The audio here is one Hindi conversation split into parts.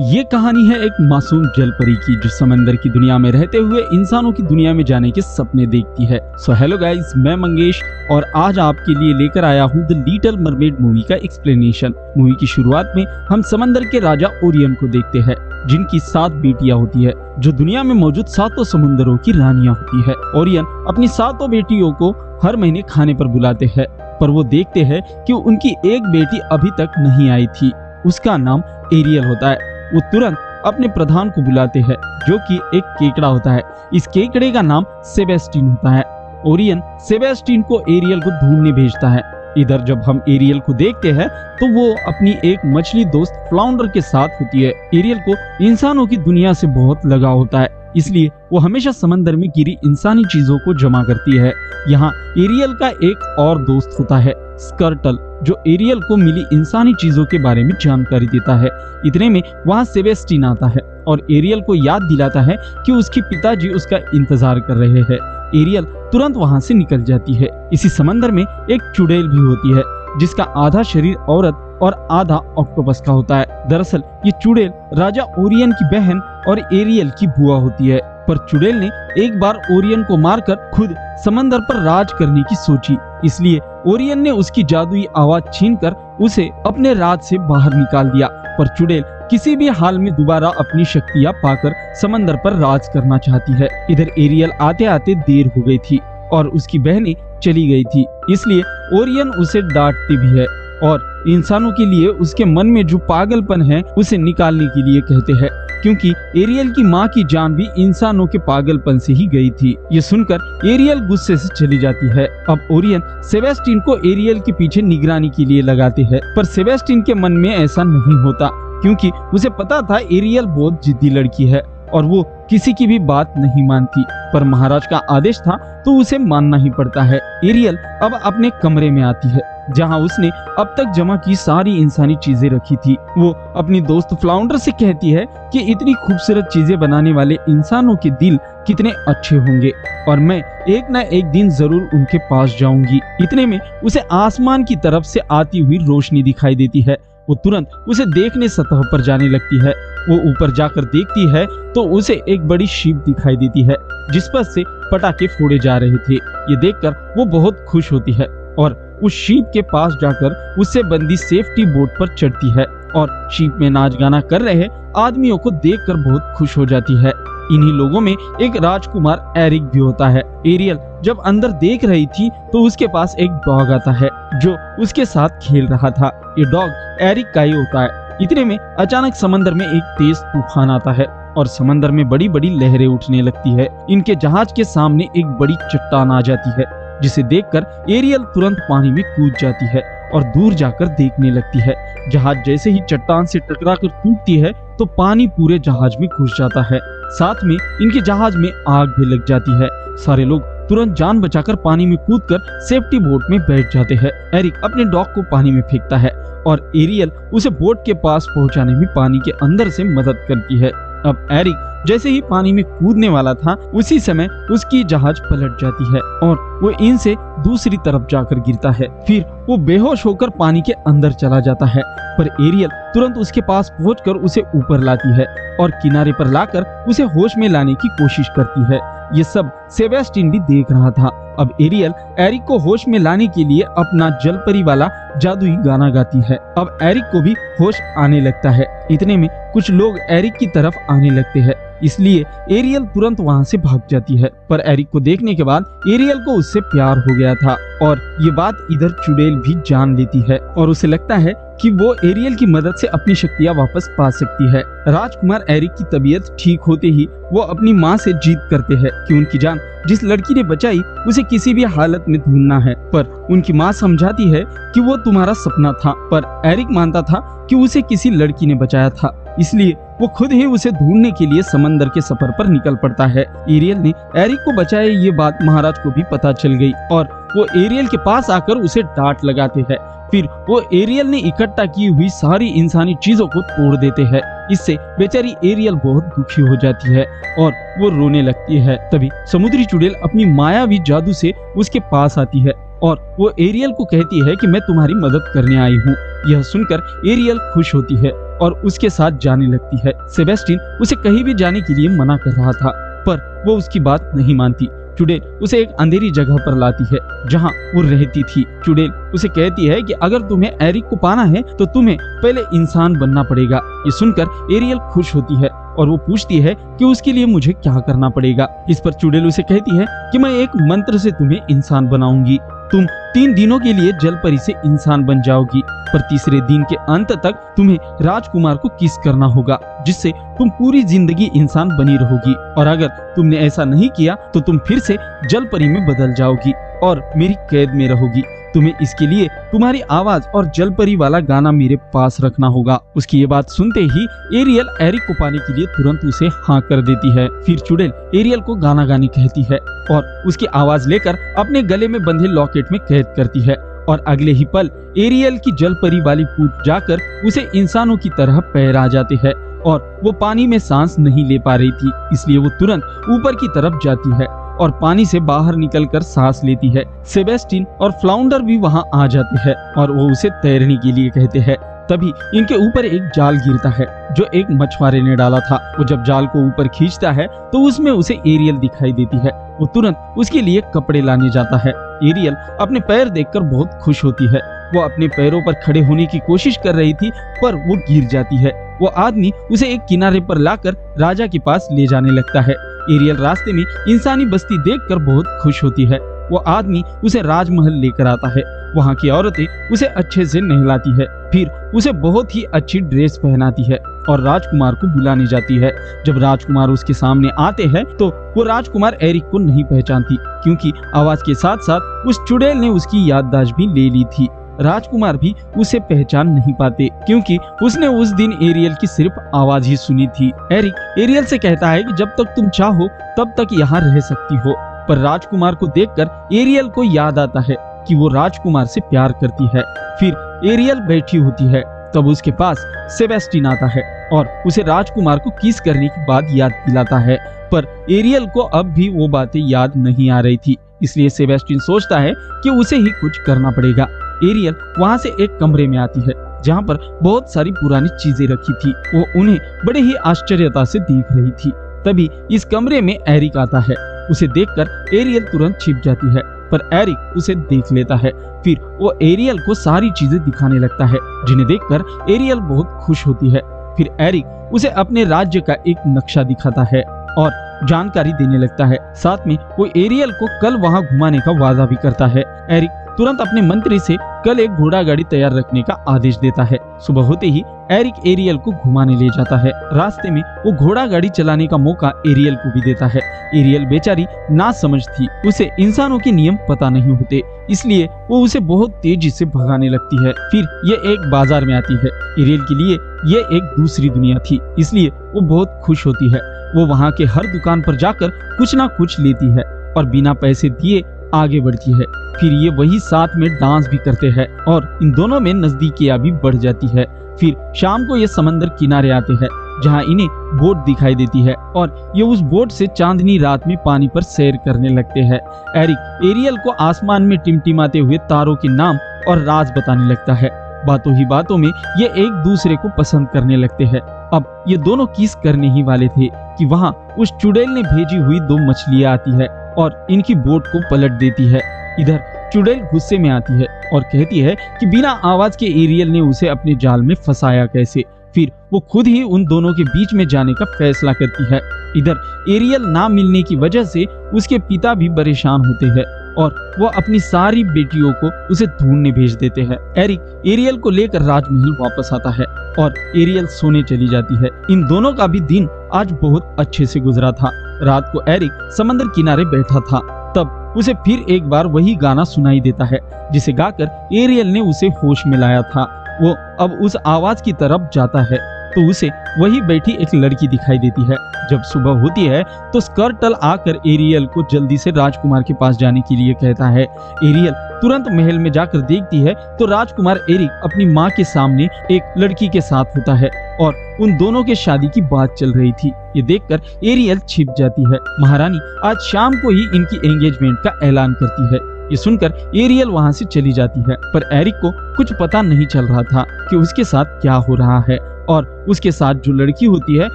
ये कहानी है एक मासूम जलपरी की जो समंदर की दुनिया में रहते हुए इंसानों की दुनिया में जाने के सपने देखती है। सो हेलो गाइस, मैं मंगेश और आज आपके लिए लेकर आया हूँ द लिटिल मरमेड मूवी का एक्सप्लेनेशन। मूवी की शुरुआत में हम समंदर के राजा ओरियन को देखते हैं जिनकी 7 बेटियां होती है जो दुनिया में मौजूद 7 समुंदरों की रानियां होती है। ओरियन अपनी 7 बेटियों को हर महीने खाने पर बुलाते हैं, पर वो देखते हैं कि उनकी एक बेटी अभी तक नहीं आई थी। उसका नाम एरियल होता है। वो तुरंत अपने प्रधान को बुलाते हैं जो कि एक केकड़ा होता है। इस केकड़े का नाम सेबेस्टिन होता है। ओरियन सेबेस्टिन को एरियल को ढूंढने भेजता है। इधर जब हम एरियल को देखते हैं तो वो अपनी एक मछली दोस्त फ्लाउंडर के साथ होती है। एरियल को इंसानों की दुनिया से बहुत लगाव होता है, इसलिए वो हमेशा समंदर में गिरी इंसानी चीजों को जमा करती है। यहाँ एरियल का एक और दोस्त होता है स्कर्टल, जो एरियल को मिली इंसानी चीजों के बारे में जानकारी देता है। इतने में वहाँ सेबेस्टिन आता है और एरियल को याद दिलाता है कि उसके पिताजी उसका इंतजार कर रहे हैं। एरियल तुरंत वहाँ से निकल जाती है। इसी समंदर में एक चुड़ैल भी होती है जिसका आधा शरीर औरत और आधा ऑक्टोपस का होता है। दरअसल ये चुड़ैल राजा ओरियन की बहन और एरियल की बुआ होती है, पर चुड़ैल ने एक बार ओरियन को मारकर खुद समंदर पर राज करने की सोची, इसलिए ओरियन ने उसकी जादुई आवाज छीनकर उसे अपने राज से बाहर निकाल दिया। पर चुड़ैल किसी भी हाल में दोबारा अपनी शक्तियां पाकर समंदर पर राज करना चाहती है। इधर एरियल आते आते देर हो गई थी और उसकी बहनें चली गई थी, इसलिए ओरियन उसे डांटती भी है और इंसानों के लिए उसके मन में जो पागलपन है उसे निकालने के लिए कहते हैं, क्योंकि एरियल की माँ की जान भी इंसानों के पागलपन से ही गई थी। ये सुनकर एरियल गुस्से से चली जाती है। अब ओरियन सेबेस्टिन को एरियल के पीछे निगरानी के लिए लगाते हैं, पर सेबेस्टिन के मन में ऐसा नहीं होता क्योंकि उसे पता था एरियल बहुत जिद्दी लड़की है और वो किसी की भी बात नहीं मानती, पर महाराज का आदेश था तो उसे मानना ही पड़ता है। एरियल अब अपने कमरे में आती है जहां उसने अब तक जमा की सारी इंसानी चीजें रखी थी। वो अपनी दोस्त फ्लाउंडर से कहती है कि इतनी खूबसूरत चीजें बनाने वाले इंसानों के दिल कितने अच्छे होंगे और मैं एक न एक दिन जरूर उनके पास जाऊंगी। इतने में उसे आसमान की तरफ से आती हुई रोशनी दिखाई देती है। वो तुरंत उसे देखने सतह पर जाने लगती है। वो ऊपर जाकर देखती है तो उसे एक बड़ी शीप दिखाई देती है जिस पर से पटाखे फोड़े जा रहे थे। ये देखकर वो बहुत खुश होती है और उस शीप के पास जाकर उससे बंदी सेफ्टी बोट पर चढ़ती है और शीप में नाच गाना कर रहे आदमियों को देखकर बहुत खुश हो जाती है। इन्हीं लोगों में एक राजकुमार एरिक भी होता है। एरियल जब अंदर देख रही थी तो उसके पास एक डॉग आता है जो उसके साथ खेल रहा था। ये डॉग एरिक का ही होता है। इतने में अचानक समंदर में एक तेज तूफान आता है और समंदर में बड़ी बड़ी लहरें उठने लगती है। इनके जहाज के सामने एक बड़ी चट्टान आ जाती है जिसे देखकर एरियल तुरंत पानी में कूद जाती है और दूर जाकर देखने लगती है। जहाज जैसे ही चट्टान से टकराकर टूटती है तो पानी पूरे जहाज में घुस जाता है। साथ में इनके जहाज में आग भी लग जाती है। सारे लोग तुरंत जान बचाकर पानी में कूदकर सेफ्टी बोट में बैठ जाते हैं। एरिक अपने डॉग को पानी में फेंकता है और एरियल उसे बोट के पास पहुंचाने में पानी के अंदर से मदद करती है। अब एरिक जैसे ही पानी में कूदने वाला था उसी समय उसकी जहाज पलट जाती है और वो इनसे दूसरी तरफ जाकर गिरता है। फिर वो बेहोश होकर पानी के अंदर चला जाता है, पर एरियल तुरंत उसके पास पहुंचकर उसे ऊपर लाती है और किनारे पर लाकर उसे होश में लाने की कोशिश करती है। ये सब सेबेस्टिन भी देख रहा था। अब एरियल एरिक को होश में लाने के लिए अपना जलपरी वाला जादुई गाना गाती है। अब एरिक को भी होश आने लगता है। इतने में कुछ लोग एरिक की तरफ आने लगते हैं, इसलिए एरियल तुरंत वहां से भाग जाती है। पर एरिक को देखने के बाद एरियल को उससे प्यार हो गया था और ये बात इधर चुड़ैल भी जान लेती है और उसे लगता है कि वो एरियल की मदद से अपनी शक्तियां वापस पा सकती है। राजकुमार एरिक की तबीयत ठीक होते ही वो अपनी माँ से जिद करते हैं कि उनकी जान जिस लड़की ने बचाई उसे किसी भी हालत में ढूंढना है, पर उनकी माँ समझाती है कि वो तुम्हारा सपना था। पर एरिक मानता था कि उसे किसी लड़की ने बचाया था, इसलिए वो खुद ही उसे ढूंढने के लिए समंदर के सफर पर निकल पड़ता है। एरियल ने एरिक को बचाया ये बात महाराज को भी पता चल गई और वो एरियल के पास आकर उसे डांट लगाते हैं। फिर वो एरियल ने इकट्ठा की हुई सारी इंसानी चीजों को तोड़ देते हैं। इससे बेचारी एरियल बहुत दुखी हो जाती है और वो रोने लगती है। तभी समुद्री चुड़ैल अपनी मायावी जादू से उसके पास आती है और वो एरियल को कहती है कि मैं तुम्हारी मदद करने आई हूँ। यह सुनकर एरियल खुश होती है और उसके साथ जाने लगती है। सेबेस्टियन उसे कहीं भी जाने के लिए मना कर रहा था, पर वो उसकी बात नहीं मानती। चुड़ैल उसे एक अंधेरी जगह पर लाती है जहाँ वो रहती थी। चुड़ैल उसे कहती है कि अगर तुम्हें एरिक को पाना है तो तुम्हें पहले इंसान बनना पड़ेगा। ये सुनकर एरियल खुश होती है और वो पूछती है कि उसके लिए मुझे क्या करना पड़ेगा। इस पर चुड़ैल उसे कहती है कि मैं एक मंत्र से तुम्हें इंसान बनाऊंगी। तुम 3 दिनों के लिए जल परी से इंसान बन जाओगी, पर तीसरे दिन के अंत तक तुम्हें राजकुमार को किस करना होगा, जिससे तुम पूरी जिंदगी इंसान बनी रहोगी। और अगर तुमने ऐसा नहीं किया तो तुम फिर से जल परी में बदल जाओगी और मेरी कैद में रहोगी। तुम्हें इसके लिए तुम्हारी आवाज और जल परी वाला गाना मेरे पास रखना होगा। उसकी ये बात सुनते ही एरियल एरिक को पाने के लिए तुरंत उसे हाँ कर देती है। फिर चुड़ैल एरियल को गाना गाने कहती है और उसकी आवाज लेकर अपने गले में बंधे लॉकेट में कैद करती है। और अगले ही पल एरियल की जल परी वाली पूंछ जाकर उसे इंसानों की तरह पैर आ जाते हैं और वो पानी में सांस नहीं ले पा रही थी, इसलिए वो तुरंत ऊपर की तरफ जाती है और पानी से बाहर निकलकर सांस लेती है। सेबेस्टियन और फ्लाउंडर भी वहां आ जाते हैं और वो उसे तैरने के लिए कहते हैं। तभी इनके ऊपर एक जाल गिरता है जो एक मछुआरे ने डाला था। वो जब जाल को ऊपर खींचता है तो उसमें उसे एरियल दिखाई देती है। वो तुरंत उसके लिए कपड़े लाने जाता है। एरियल अपने पैर देखकर बहुत खुश होती है। वो अपने पैरों पर खड़े होने की कोशिश कर रही थी पर वो गिर जाती है। वो आदमी उसे एक किनारे पर लाकर राजा के पास ले जाने लगता है। एरियल रास्ते में इंसानी बस्ती देखकर बहुत खुश होती है। वो आदमी उसे राजमहल लेकर आता है। वहाँ की औरतें उसे अच्छे से नहलाती है, फिर उसे बहुत ही अच्छी ड्रेस पहनाती है और राजकुमार को बुलाने जाती है। जब राजकुमार उसके सामने आते हैं तो वो राजकुमार एरिक को नहीं पहचानती, क्योंकि आवाज के साथ साथ उस चुड़ैल ने उसकी याददाश्त भी ले ली थी। राजकुमार भी उसे पहचान नहीं पाते, क्योंकि उसने उस दिन एरियल की सिर्फ आवाज ही सुनी थी। एरिक एरियल से कहता है कि जब तक तुम चाहो तब तक यहाँ रह सकती हो, पर राजकुमार को देखकर एरियल को याद आता है कि वो राजकुमार से प्यार करती है। फिर एरियल बैठी होती है, तब उसके पास सेबेस्टियन आता है और उसे राजकुमार को किस करने की बात याद दिलाता है, पर एरियल को अब भी वो बातें याद नहीं आ रही थी, इसलिए सेबेस्टियन सोचता है कि उसे ही कुछ करना पड़ेगा। एरियल वहाँ से एक कमरे में आती है जहाँ पर बहुत सारी पुरानी चीजें रखी थी। वो उन्हें बड़े ही आश्चर्यता से देख रही थी। तभी इस कमरे में एरिक आता है। उसे देखकर एरियल तुरंत छिप जाती है, पर एरिक उसे देख लेता है। फिर वो एरियल को सारी चीजें दिखाने लगता है, जिन्हें देखकर एरियल बहुत खुश होती है। फिर एरिक उसे अपने राज्य का एक नक्शा दिखाता है और जानकारी देने लगता है। साथ में वो एरियल को कल वहाँ घुमाने का वादा भी करता है। एरिक तुरंत अपने मंत्री से कल एक घोड़ा गाड़ी तैयार रखने का आदेश देता है। सुबह होते ही एरिक एरियल को घुमाने ले जाता है। रास्ते में वो घोड़ा गाड़ी चलाने का मौका एरियल को भी देता है। एरियल बेचारी ना समझ थी, उसे इंसानों के नियम पता नहीं होते, इसलिए वो उसे बहुत तेजी से भगाने लगती है। फिर ये एक बाजार में आती है। एरियल के लिए ये एक दूसरी दुनिया थी, इसलिए वो बहुत खुश होती है। वो वहाँ के हर दुकान पर जाकर कुछ ना कुछ लेती है और बिना पैसे दिए आगे बढ़ती है। फिर ये वही साथ में डांस भी करते हैं और इन दोनों में नजदीकियां भी बढ़ जाती है। फिर शाम को ये समंदर किनारे आते हैं जहाँ इन्हें बोट दिखाई देती है और ये उस बोट से चांदनी रात में पानी पर सैर करने लगते हैं। एरिक एरियल को आसमान में टिमटिमाते हुए तारों के नाम और राज बताने लगता है। बातों ही बातों में ये एक दूसरे को पसंद करने लगते हैं। अब ये दोनों किस करने ही वाले थे कि वहाँ उस चुड़ैल ने भेजी हुई 2 मछलियाँ आती है और इनकी बोट को पलट देती है। इधर चुड़ैल गुस्से में आती है और कहती है कि बिना आवाज के एरियल ने उसे अपने जाल में फंसाया कैसे। फिर वो खुद ही उन दोनों के बीच में जाने का फैसला करती है। इधर एरियल ना मिलने की वजह से उसके पिता भी परेशान होते हैं और वो अपनी सारी बेटियों को उसे ढूंढने भेज देते हैं। एरिक एरियल को लेकर राजमहल वापस आता है और एरियल सोने चली जाती है। इन दोनों का भी दिन आज बहुत अच्छे से गुजरा था। रात को एरिक समंदर किनारे बैठा था, तब उसे फिर एक बार वही गाना सुनाई देता है जिसे गाकर एरियल ने उसे होश में लाया था। वो अब उस आवाज की तरफ जाता है तो उसे वही बैठी एक लड़की दिखाई देती है। जब सुबह होती है तो स्कर्टल आकर एरियल को जल्दी से राजकुमार के पास जाने के लिए कहता है। एरियल तुरंत महल में जाकर देखती है तो राजकुमार एरिक अपनी माँ के सामने एक लड़की के साथ होता है और उन दोनों के शादी की बात चल रही थी। ये देखकर एरियल छिप जाती है। महारानी आज शाम को ही इनकी एंगेजमेंट का ऐलान करती है। ये सुनकर एरियल वहाँ से चली जाती है, पर एरिक को कुछ पता नहीं चल रहा था कि उसके साथ क्या हो रहा है। और उसके साथ जो लड़की होती है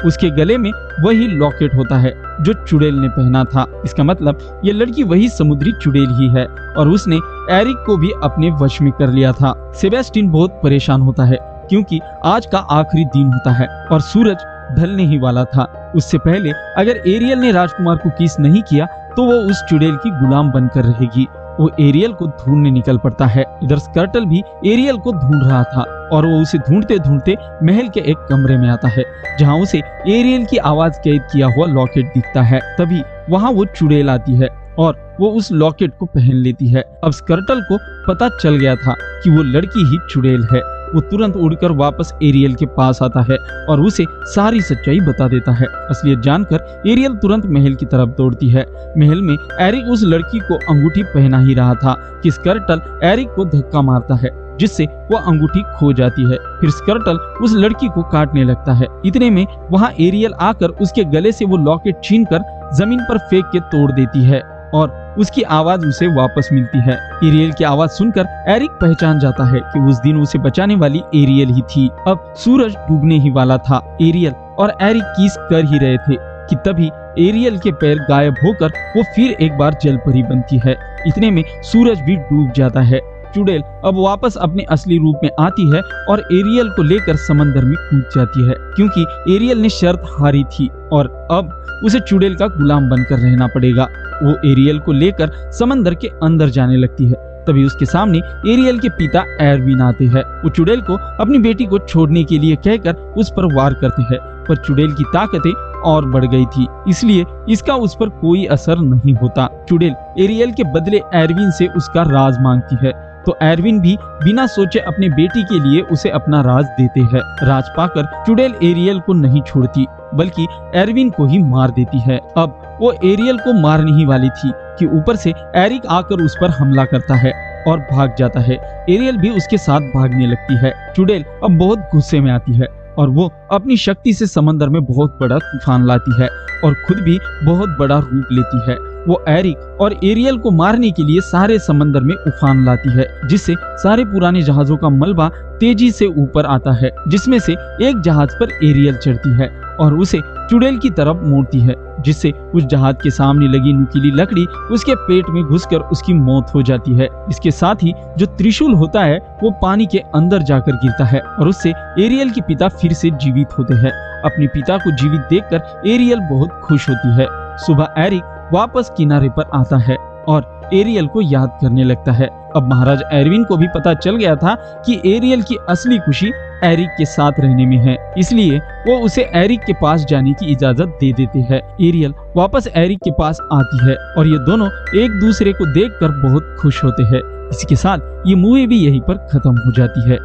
उसके गले में वही लॉकेट होता है जो चुड़ैल ने पहना था। इसका मतलब ये लड़की वही समुद्री चुड़ैल ही है और उसने एरिक को भी अपने वश में कर लिया था। सेबेस्टियन बहुत परेशान होता है क्योंकि आज का आखिरी दिन होता है और सूरज ढलने ही वाला था। उससे पहले अगर एरियल ने राजकुमार को किस नहीं किया तो वो उस चुड़ैल की गुलाम बनकर रहेगी। वो एरियल को ढूंढने निकल पड़ता है। इधर स्कर्टल भी एरियल को ढूंढ रहा था और वो उसे ढूंढते ढूंढते महल के एक कमरे में आता है जहाँ उसे एरियल की आवाज कैद किया हुआ लॉकेट दिखता है। तभी वहाँ वो चुड़ैल आती है और वो उस लॉकेट को पहन लेती है। अब स्कर्टल को पता चल गया था कि वो लड़की ही चुड़ैल है। वो तुरंत उड़कर वापस एरियल के पास आता है और उसे सारी सच्चाई बता देता है। असलियत जानकर एरियल तुरंत महल की तरफ दौड़ती है। महल में एरिक उस लड़की को अंगूठी पहना ही रहा था कि स्कर्टल एरिक को धक्का मारता है जिससे वो अंगूठी खो जाती है। फिर स्कर्टल उस लड़की को काटने लगता है। इतने में वहाँ एरियल आकर उसके गले से वो लॉकेट छीनकर जमीन पर फेंक के तोड़ देती है और उसकी आवाज उसे वापस मिलती है। एरियल की आवाज सुनकर एरिक पहचान जाता है कि उस दिन उसे बचाने वाली एरियल ही थी। अब सूरज डूबने ही वाला था। एरियल और एरिक किस कर ही रहे थे कि तभी एरियल के पैर गायब होकर वो फिर एक बार जल परी बनती है। इतने में सूरज भी डूब जाता है। चुड़ैल अब वापस अपने असली रूप में आती है और एरियल को लेकर समंदर में कूद जाती है क्योंकि एरियल ने शर्त हारी थी और अब उसे चुड़ैल का गुलाम बनकर रहना पड़ेगा। वो एरियल को लेकर समंदर के अंदर जाने लगती है। तभी उसके सामने एरियल के पिता एरविन आते हैं। वो चुड़ैल को अपनी बेटी को छोड़ने के लिए कहकर उस पर वार करते हैं, पर चुड़ैल की ताकतें और बढ़ गई थी, इसलिए इसका उस पर कोई असर नहीं होता। चुड़ैल एरियल के बदले एरविन से उसका राज मांगती है तो एरविन भी बिना सोचे अपने बेटी के लिए उसे अपना राज देते हैं। राज पाकर चुड़ैल एरियल को नहीं छोड़ती बल्कि एरविन को ही मार देती है। अब वो एरियल को मारने ही वाली थी कि ऊपर से एरिक आकर उस पर हमला करता है और भाग जाता है। एरियल भी उसके साथ भागने लगती है। चुड़ैल अब बहुत गुस्से में आती है और वो अपनी शक्ति से समंदर में बहुत बड़ा तूफान लाती है और खुद भी बहुत बड़ा रूप लेती है। वो एरिक और एरियल को मारने के लिए सारे समंदर में उफान लाती है जिससे सारे पुराने जहाजों का मलबा तेजी से ऊपर आता है, जिसमें से एक जहाज पर एरियल चढ़ती है और उसे चुड़ैल की तरफ मोड़ती है जिससे उस जहाज के सामने लगी नुकीली लकड़ी उसके पेट में घुसकर उसकी मौत हो जाती है। इसके साथ ही जो त्रिशूल होता है वो पानी के अंदर जाकर गिरता है और उससे एरियल के पिता फिर से जीवित होते हैं। अपने पिता को जीवित देखकर एरियल बहुत खुश होती है। सुबह एरिक वापस किनारे पर आता है और एरियल को याद करने लगता है। अब महाराज एरविन को भी पता चल गया था कि एरियल की असली खुशी एरिक के साथ रहने में है, इसलिए वो उसे एरिक के पास जाने की इजाजत दे देते हैं। एरियल वापस एरिक के पास आती है और ये दोनों एक दूसरे को देखकर बहुत खुश होते हैं। इसके साथ ये मूवी भी यहीं पर खत्म हो जाती है।